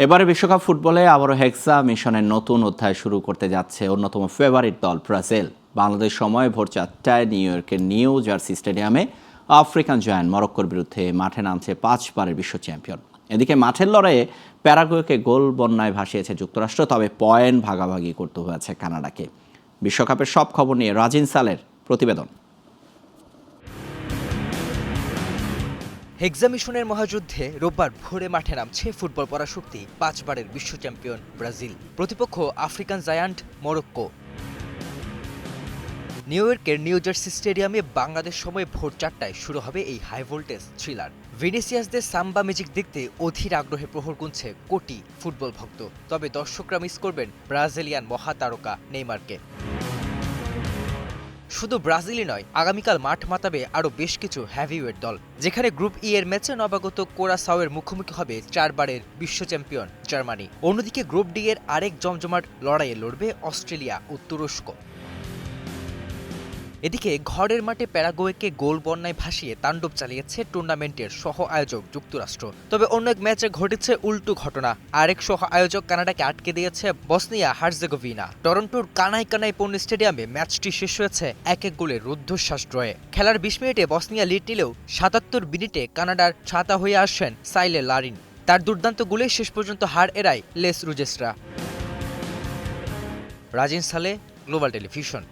এবারে বিশ্বকাপ ফুটবলে আবারও হেক্সা মিশনের নতুন অধ্যায় শুরু করতে যাচ্ছে অন্যতম ফেভারিট দল ব্রাজিল। বাংলাদেশ সময় ভোর 4টায় নিউ ইয়র্কের নিউ জার্সি স্টেডিয়ামে আফ্রিকান জায়ান্ট মরক্কোর বিরুদ্ধে মাঠে নামছে 5বারের বিশ্ব চ্যাম্পিয়ন। এদিকে মাঠের লড়াইয়ে প্যারাগুয়েকে গোল বন্যায় ভাসিয়েছে যুক্তরাষ্ট্র, তবে পয়েন্ট ভাগাভাগি করতে হয়েছে কানাডাকে। বিশ্বকাপের সব খবর নিয়ে রাজিন সালের প্রতিবেদন। হেক্সা মিশনের মহাযুদ্ধে রোববার ভোরে মাঠে নামছে ফুটবল পরাশক্তি 5বারের বিশ্ব চ্যাম্পিয়ন ব্রাজিল। প্রতিপক্ষ আফ্রিকান জায়ান্ট মরক্কো। নিউ ইয়র্কের নিউ জার্সি স্টেডিয়ামে বাংলাদেশ সময় ভোর 4টায় শুরু হবে এই হাই ভোল্টেজ থ্রিলার। ভিনিসিয়াসদের সাম্বা ম্যাজিক দেখতে অধীর আগ্রহে প্রহর গুনছে কোটি ফুটবল ভক্ত। তবে দর্শকরা মিস করবেন ব্রাজিলিয়ান মহাতারকা নেইমারকে। শুধু ব্রাজিলই নয়, আগামীকাল মাঠ মাতাবে আরও বেশ কিছু হেভিওয়েট দল, যেখানে গ্রুপ ই এর ম্যাচে নবাগত কোরাসাওয়ের মুখোমুখি হবে 4বারের বিশ্ব চ্যাম্পিয়ন জার্মানি। অন্যদিকে গ্রুপ ডি এর আরেক জমজমাট লড়াইয়ে লড়বে অস্ট্রেলিয়া ও তুরস্ক। এদিকে ঘরের মাঠে প্যারাগুয়েকে গোল বন্যায় ভাসিয়ে তাণ্ডব চালিয়েছে টুর্নামেন্টের সহ আয়োজক যুক্তরাষ্ট্র। তবে অন্য এক ম্যাচে ঘটেছে উল্টো ঘটনা। আরেক সহ আয়োজক কানাডাকে আটকে দিয়েছে বসনিয়া হার্জেগোভিনা। টরন্টোর কানাই কানাই পণ্য স্টেডিয়ামে ম্যাচটি শেষ হয়েছে 1-1 গোলের রুদ্ধশ্বাস ড্রয়ে। খেলার 20 মিনিটে বসনিয়া লিড নিলেও 77 মিনিটে কানাডার ছাতা হয়ে আসেন সাইলে লারিন। তার দুর্দান্ত গোলে শেষ পর্যন্ত হার এড়ায় লেস রুজেসরা। রাজিন সালে, গ্লোবাল টেলিভিশন।